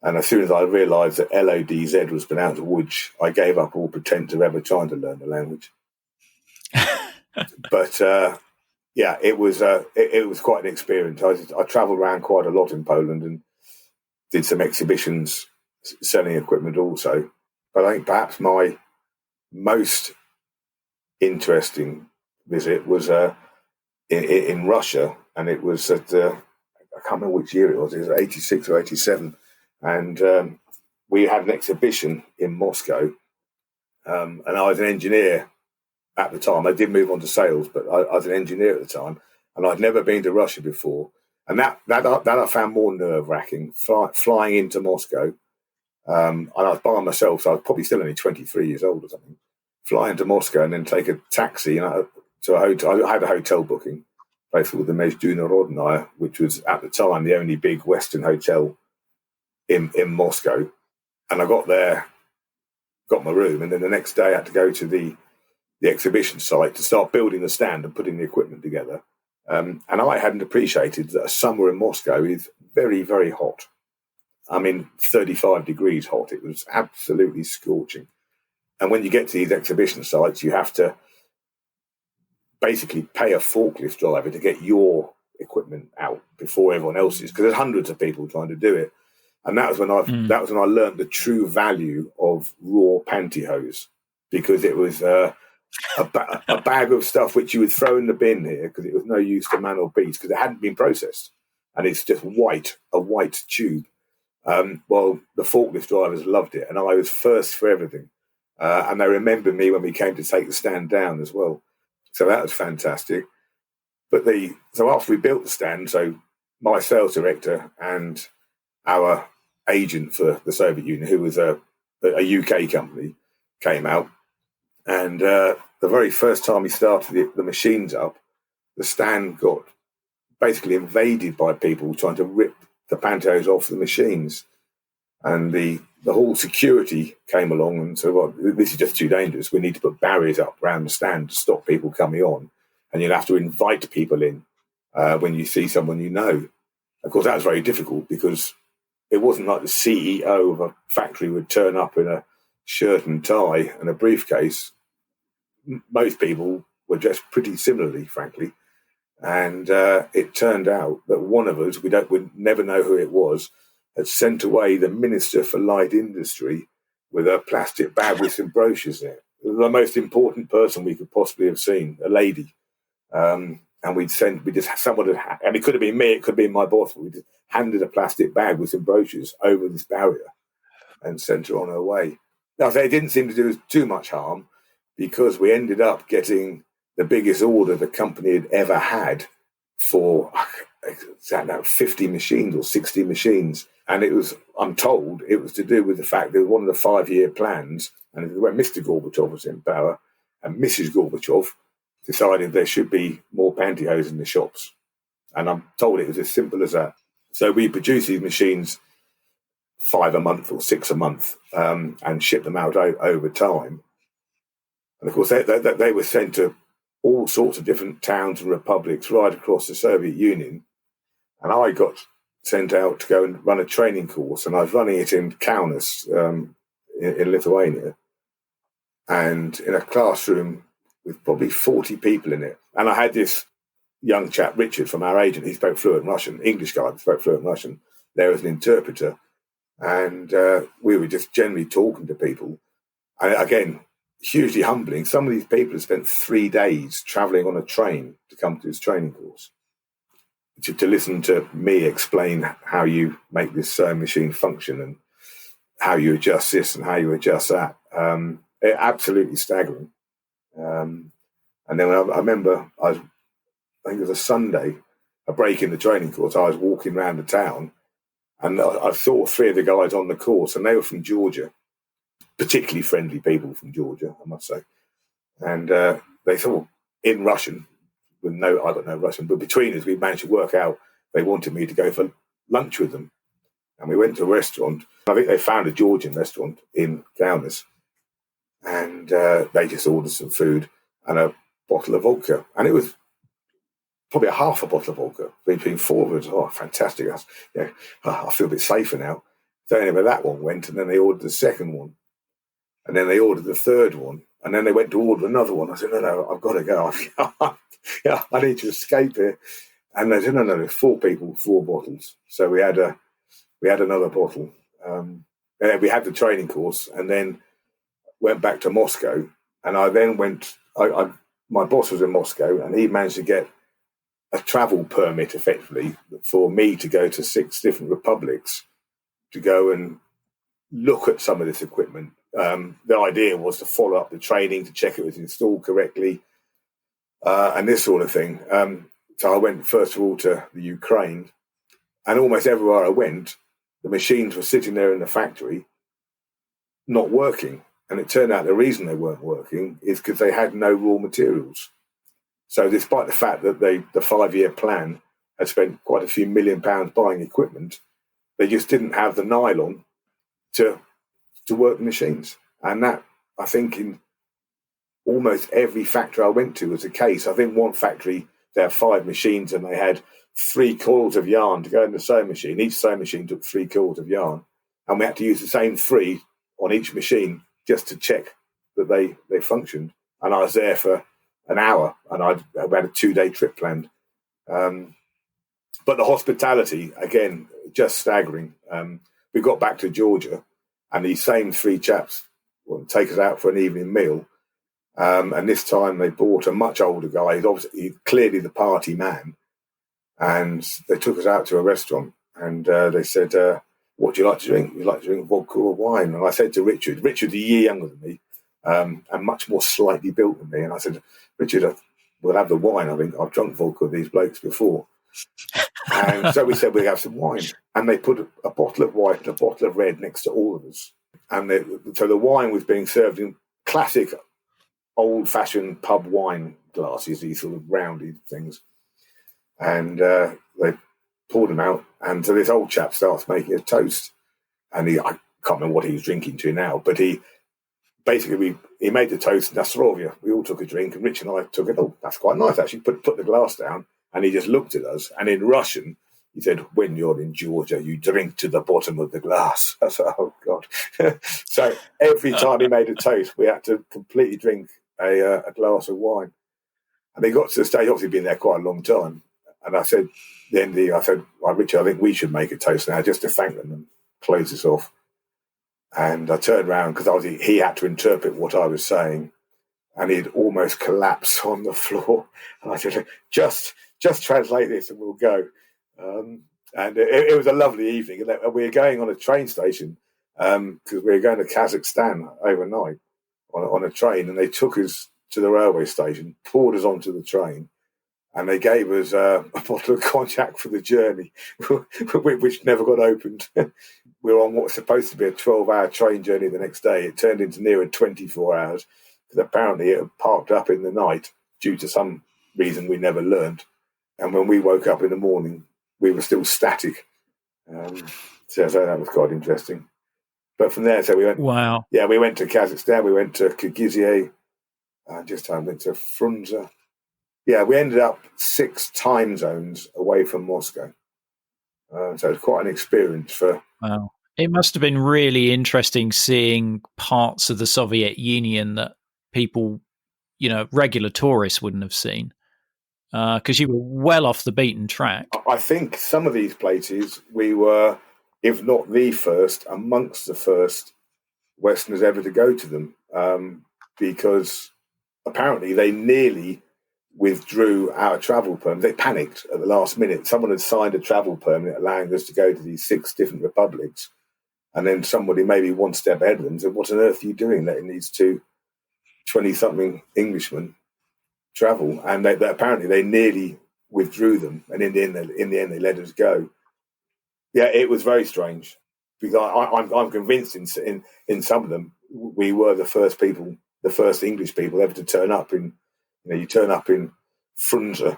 And as soon as I realised that Lodz was pronounced Łódź, I gave up all pretense of ever trying to learn the language. But it was quite an experience. I travelled around quite a lot in Poland and did some exhibitions selling equipment also. But I think perhaps my most interesting visit was in Russia, and it was at I can't remember which year it was. It was 86 or 87. And we had an exhibition in Moscow, and I was an engineer at the time. I did move on to sales, but I was an engineer at the time, and I'd never been to Russia before. And that I found more nerve-wracking, flying into Moscow. And I was by myself, so I was probably still only 23 years old or something. Fly into Moscow and then take a taxi to a hotel. I had a hotel booking, a place called the Международная, which was at the time the only big Western hotel in Moscow. And I got there, got my room, and then the next day I had to go to the exhibition site to start building the stand and putting the equipment together. And I hadn't appreciated that a summer in Moscow is very, very hot. I mean, 35 degrees hot. It was absolutely scorching. And when you get to these exhibition sites, you have to basically pay a forklift driver to get your equipment out before everyone else's, because there's hundreds of people trying to do it. And that was when I learned the true value of raw pantyhose, because it was a bag of stuff which you would throw in the bin here because it was no use to man or beast because it hadn't been processed, and it's just a white tube. Well, the forklift drivers loved it, and I was first for everything. And they remembered me when we came to take the stand down as well. So that was fantastic. But so after we built the stand, so my sales director and our agent for the Soviet Union, who was a UK company, came out. And the very first time we started the machines up, the stand got basically invaded by people trying to rip the pantyhose off the machines. And the whole security came along and said, well, this is just too dangerous. We need to put barriers up around the stand to stop people coming on. And you'll have to invite people in when you see someone you know. Of course, that was very difficult because it wasn't like the CEO of a factory would turn up in a shirt and tie and a briefcase. Most people were dressed pretty similarly, frankly. And it turned out that one of us, we'd never know who it was, had sent away the Minister for Light Industry with a plastic bag with some brochures in it. The most important person we could possibly have seen, a lady. And someone had, and it could have been me, it could have been my boss, we just handed a plastic bag with some brochures over this barrier and sent her on her way. Now, they didn't seem to do too much harm because we ended up getting the biggest order the company had ever had for, 50 machines or 60 machines. And it was, I'm told, it was to do with the fact that one of the 5-year plans, and when Mr. Gorbachev was in power, and Mrs. Gorbachev decided there should be more pantyhose in the shops. And I'm told it was as simple as that. So we produced these machines 5 a month or 6 a month and shipped them out over time. And of course, they were sent to all sorts of different towns and republics right across the Soviet Union. And I got sent out to go and run a training course, and I was running it in Kaunas in Lithuania, and in a classroom with probably 40 people in it. And I had this young chap, Richard, from our agent. He spoke fluent Russian, English guy, spoke fluent Russian. There was an interpreter, and we were just generally talking to people. And again, hugely humbling. Some of these people have spent 3 days travelling on a train to come to this training course, to listen to me explain how you make this sewing machine function and how you adjust this and how you adjust that. Absolutely staggering. And then I remember, I think it was a Sunday, a break in the training course. I was walking around the town, and I saw 3 of the guys on the course, and they were from Georgia, particularly friendly people from Georgia, I must say. And they thought in Russian, I don't know Russian, but between us, we managed to work out they wanted me to go for lunch with them. And we went to a restaurant. I think they found a Georgian restaurant in Kaunas. And they just ordered some food and a bottle of vodka. And it was probably a half a bottle of vodka between 4 of us. Oh, fantastic. I feel a bit safer now. So anyway, that one went, and then they ordered the second one. And then they ordered the third one. And then they went to order another one. I said, no, I've got to go. I need to escape here. And they said, no, there's 4 people, 4 bottles. So we had another bottle. We had the training course, and then went back to Moscow. And I then went, my boss was in Moscow, and he managed to get a travel permit, effectively, for me to go to 6 different republics to go and look at some of this equipment. The idea was to follow up the training, to check it was installed correctly, and this sort of thing. So I went, first of all, to the Ukraine, and almost everywhere I went, the machines were sitting there in the factory, not working. And it turned out the reason they weren't working is because they had no raw materials. So despite the fact that the 5-year plan had spent quite a few £1 million buying equipment, they just didn't have the nylon to work the machines. And that, I think, in almost every factory I went to was the case. I think one factory, they had 5 machines and they had 3 coils of yarn to go in the sewing machine. Each sewing machine took 3 coils of yarn, and we had to use the same 3 on each machine just to check that they functioned. And I was there for an hour, and I had a 2-day trip planned. But the hospitality, again, just staggering. We got back to Georgia, and these same 3 chaps would take us out for an evening meal. And this time they brought a much older guy. He's obviously clearly the party man. And they took us out to a restaurant, and they said, what do you like to drink? You like to drink vodka or wine? And I said to Richard's a year younger than me, and much more slightly built than me. And I said, Richard, we'll have the wine. I think I've drunk vodka with these blokes before. And so we said we'd have some wine. And they put a bottle of white and a bottle of red next to all of us. And so the wine was being served in classic old-fashioned pub wine glasses, these sort of rounded things. And they poured them out. And so this old chap starts making a toast. And I can't remember what he was drinking to now, but he made the toast, Nastrovia. We all took a drink, and Rich and I took it. Oh, that's quite nice, actually. Put the glass down, and he just looked at us. And in Russian, he said, when you're in Georgia, you drink to the bottom of the glass. I said, oh, God. So every time he made a toast, we had to completely drink a glass of wine. And they got to the stage, obviously been there quite a long time. And I said, well, Richard, I think we should make a toast now just to thank them and close this off. And I turned around because he had to interpret what I was saying, and he'd almost collapsed on the floor. And I said, just translate this and we'll go. And it was a lovely evening. And we were going on a train station because we were going to Kazakhstan overnight on a train, and they took us to the railway station, poured us onto the train, and they gave us a bottle of cognac for the journey, which never got opened. We were on what was supposed to be a 12-hour train journey the next day. It turned into nearer 24 hours because apparently it had parked up in the night due to some reason we never learned. And when we woke up in the morning, we were still static. So that was quite interesting. But from there, so we went. Wow. Yeah, we went to Kazakhstan. We went to Kyrgyzstan. Went to Frunze. Yeah, we ended up 6 time zones away from Moscow. So it was quite an experience for. Wow. It must have been really interesting seeing parts of the Soviet Union that people, regular tourists wouldn't have seen, because you were well off the beaten track. I think some of these places we were, if not the first, amongst the first Westerners ever to go to them, because apparently they nearly withdrew our travel permit. They panicked at the last minute. Someone had signed a travel permit allowing us to go to these 6 different republics. And then somebody maybe one step ahead of them said, what on earth are you doing letting these 2 20-something Englishmen travel? And they apparently they nearly withdrew them, and in the end they let us go. Yeah, it was very strange, because I'm convinced in some of them we were the first English people ever to turn up in. You turn up in Frunze,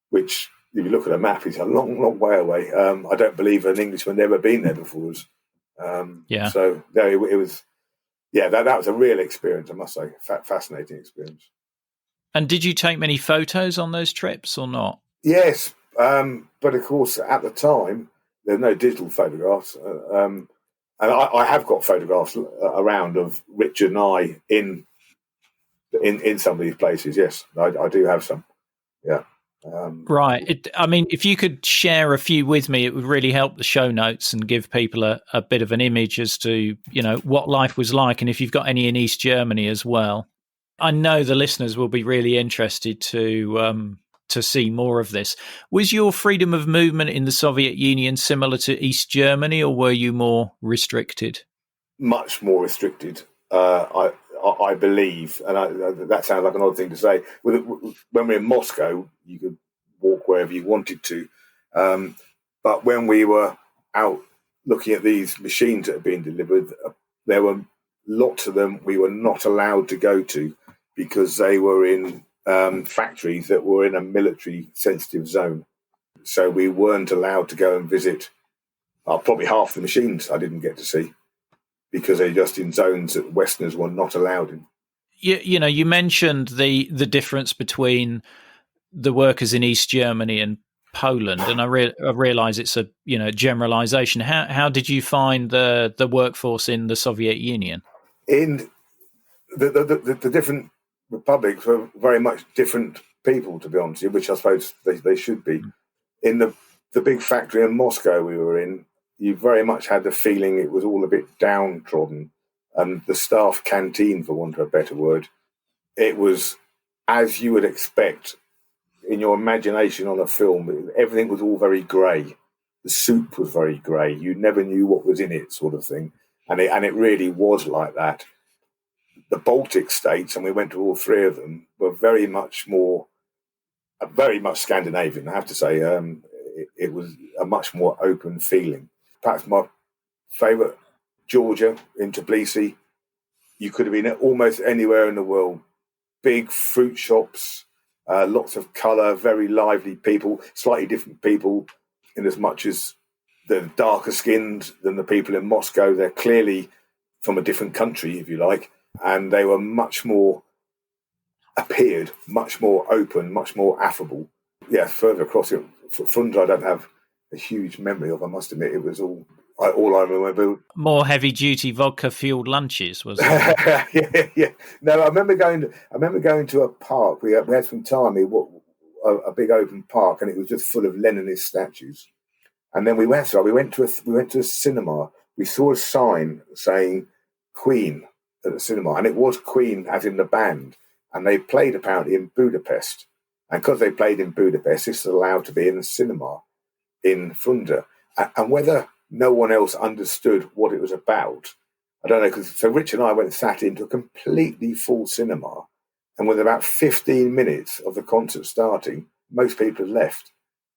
which, if you look at a map, is a long, long way away. I don't believe an Englishman had ever been there before us. So no, it was. Yeah, that was a real experience, I must say. Fascinating experience. And did you take many photos on those trips or not? Yes, but of course, at the time, there's no digital photographs. And I have got photographs around of Richard and I in some of these places. Yes, I do have some. Yeah. Right. If you could share a few with me, it would really help the show notes and give people a bit of an image as to, what life was like, and if you've got any in East Germany as well. I know the listeners will be really interested to see more of this. Was your freedom of movement in the Soviet Union similar to East Germany, or were you more restricted? Much more restricted, I believe, and that sounds like an odd thing to say. When we're in Moscow, you could walk wherever you wanted to, but when we were out looking at these machines that had been delivered, there were lots of them we were not allowed to go to because they were in factories that were in a military sensitive zone. So we weren't allowed to go and visit. Probably half the machines I didn't get to see, because they're just in zones that Westerners were not allowed in. You mentioned the difference between the workers in East Germany and Poland, and I realise it's a generalisation. How did you find the workforce in the Soviet Union? In the different republics were very much different people, to be honest with you, which I suppose they should be. In the big factory in Moscow we were in, you very much had the feeling it was all a bit downtrodden, and the staff canteen, for want of a better word, it was as you would expect in your imagination on a film. Everything was all very grey. The soup was very grey. You never knew what was in it, sort of thing, and it really was like that. The Baltic states, and we went to all three of them, were very much Scandinavian, I have to say. It was a much more open feeling. Perhaps my favourite, Georgia, in Tbilisi. You could have been almost anywhere in the world. Big fruit shops, lots of colour, very lively people, slightly different people, in as much as they're darker skinned than the people in Moscow. They're clearly from a different country, if you like, and they were much more open, much more affable. Yeah, further across it, Frunze I don't have a huge memory of, I must admit. It was all I remember. More heavy-duty vodka-fueled lunches, was it? yeah. No, I remember going to a park. We had some time. A big open park, and it was just full of Leninist statues. And then we went to a cinema. We saw a sign saying Queen at the cinema, and it was Queen as in the band. And they played apparently in Budapest, and because they played in Budapest, this was allowed to be in the cinema in Frunze. And whether no one else understood what it was about, I don't know. So Rich and I went and sat into a completely full cinema, and within about 15 minutes of the concert starting, most people had left.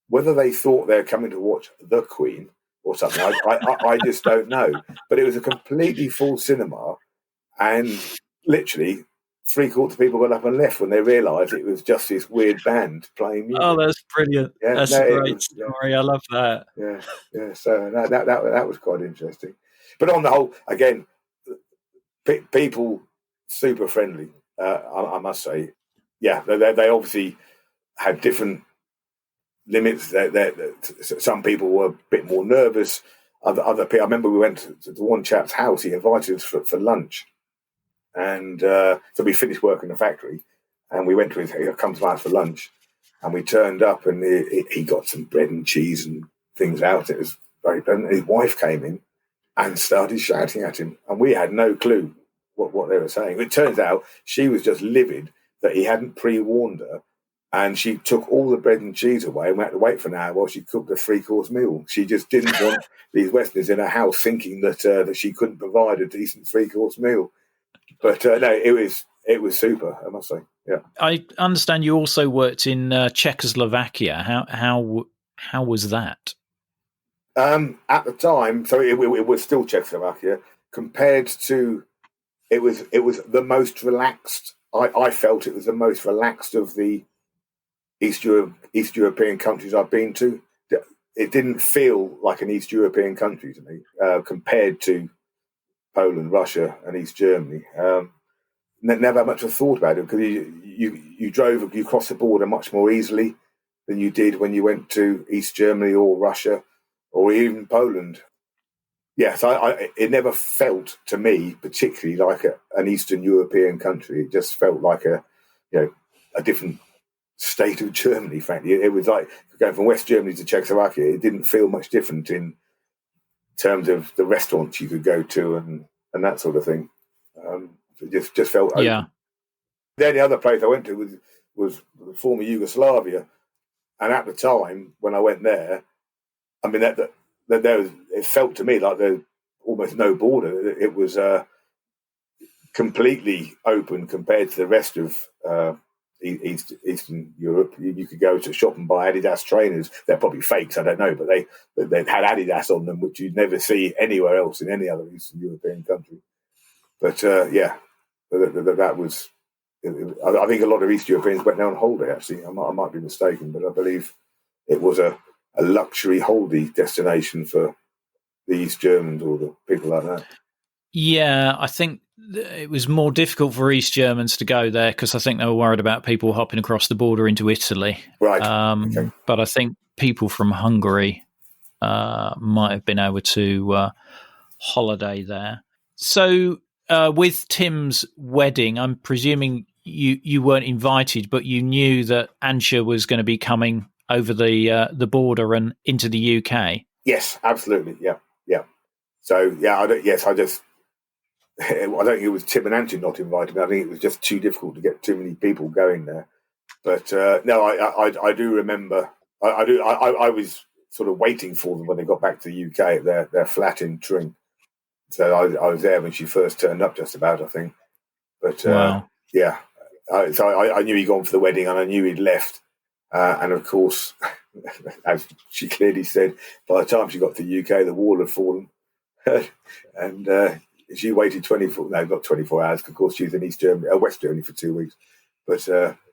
Whether they thought they were coming to watch the Queen or something, I just don't know. But it was a completely full cinema, and literally 3/4 of people got up and left when they realised it was just this weird band playing music. Oh, that's brilliant! Yeah, that's a great story. I love that. Yeah. So that was quite interesting. But on the whole, again, people super friendly. I must say, yeah, they obviously had different limits. Some people were a bit more nervous. Other people. I remember we went to one chap's house. He invited us for lunch. And so we finished work in the factory, and we went to he come to my house for lunch, and we turned up, and he got some bread and cheese and things out. It was very pleasant. His wife came in and started shouting at him, and we had no clue what they were saying. It turns out she was just livid that he hadn't pre-warned her, and she took all the bread and cheese away, and we had to wait for an hour while she cooked a 3-course meal. She just didn't want these Westerners in her house thinking that she couldn't provide a decent 3-course meal. But no, it was it was super, I must say. Yeah. I understand you also worked in Czechoslovakia. How was that? At the time, so it was still Czechoslovakia. Compared to, it was the most relaxed. I felt it was the most relaxed of the East European countries I've been to. It didn't feel like an East European country to me compared to Poland, Russia, and East Germany. Never had much of a thought about it because you crossed the border much more easily than you did when you went to East Germany or Russia or even Poland. Yes, it never felt to me particularly like an Eastern European country. It just felt like a different state of Germany. Frankly, it was like going from West Germany to Czechoslovakia. It didn't feel much different in terms of the restaurants you could go to and that sort of thing. It just felt open. Yeah. The only other place I went to was the former Yugoslavia, and at the time when I went there, I mean that there was, it felt to me like there's almost no border. It was completely open compared to the rest of Eastern Europe. You could go to a shop and buy Adidas trainers. They're probably fakes, I don't know, but they had Adidas on them, which you'd never see anywhere else in any other Eastern European country. But that was. I think a lot of East Europeans went there on holiday. Actually, I might be mistaken, but I believe it was a luxury holiday destination for the East Germans or the people like that. Yeah, I think it was more difficult for East Germans to go there because I think they were worried about people hopping across the border into Italy. Right. Okay. But I think people from Hungary might have been able to holiday there. So with Tim's wedding, I'm presuming you weren't invited, but you knew that Ancher was going to be coming over the border and into the UK. Yes, absolutely. Yeah. So I don't think it was Tim and Ancher not invited me. I think it was just too difficult to get too many people going there. But no, I do remember. I was sort of waiting for them when they got back to the UK at their flat in Tring. So I was there when she first turned up, just about, I think. But wow. Yeah, so I knew he'd gone for the wedding, and I knew he'd left. And of course, as she clearly said, by the time she got to the UK, the wall had fallen, and she waited 24 hours. Of course, she was in West Germany for 2 weeks. But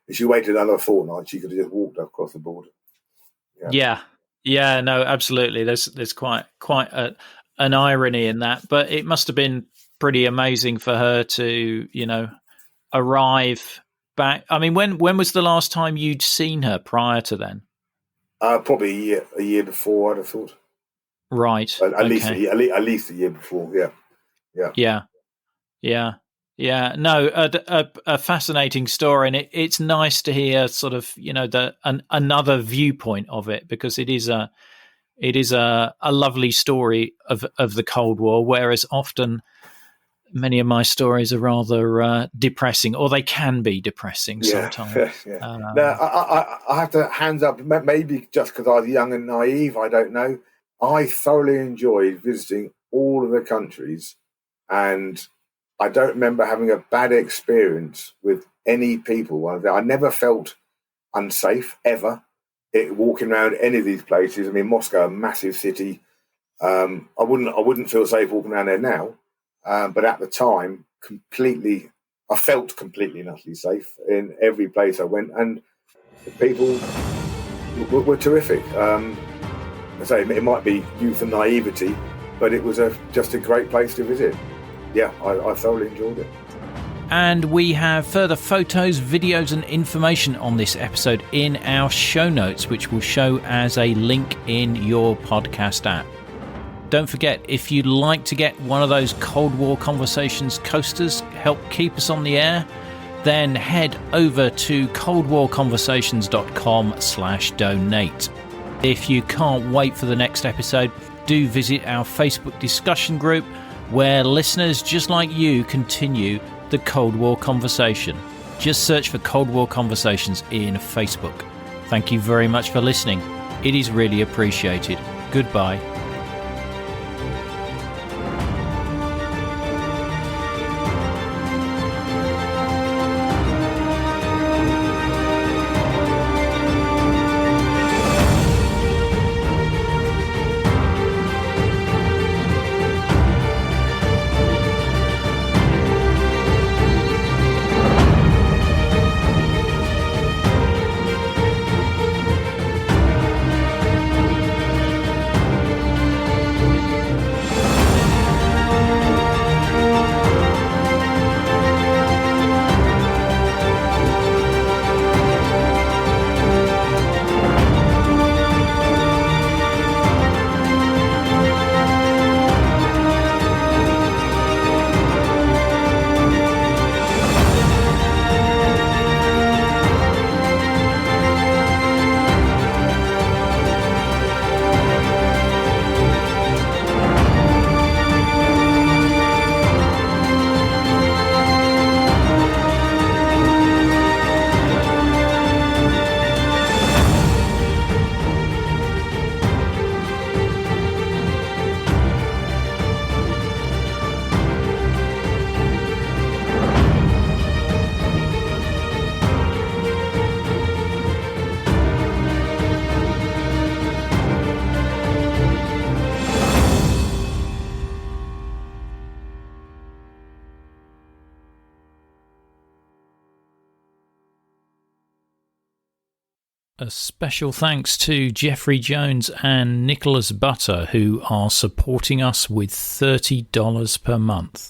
if she waited another fortnight, she could have just walked across the border. Yeah. No, absolutely. There's quite an irony in that, but it must have been pretty amazing for her to, arrive back. I mean, when was the last time you'd seen her prior to then? Probably a year before, I'd have thought. Right. At least a year before. Yeah. No, a fascinating story, and it's nice to hear sort of another viewpoint of it, because it is a lovely story of the Cold War, whereas often many of my stories are rather depressing, or they can be depressing sometimes. Yeah. Now, I have to hands up, maybe just because I was young and naive, I don't know. I thoroughly enjoyed visiting all of the countries, and I don't remember having a bad experience with any people. I never felt unsafe, ever. Walking around any of these places. I mean, Moscow, a massive city. I wouldn't feel safe walking around there now. But at the time, I felt completely and utterly safe in every place I went, and the people were terrific. I say it might be youth and naivety, but it was just a great place to visit. Yeah, I thoroughly enjoyed it. And we have further photos, videos and information on this episode in our show notes, which will show as a link in your podcast app. Don't forget, if you'd like to get one of those Cold War Conversations coasters, help keep us on the air, then head over to coldwarconversations.com/donate. If you can't wait for the next episode, do visit our Facebook discussion group, where listeners just like you continue the Cold War conversation. Just search for Cold War Conversations in Facebook. Thank you very much for listening. It is really appreciated. Goodbye. A special thanks to Jeffrey Jones and Nicholas Butter, who are supporting us with $30 per month.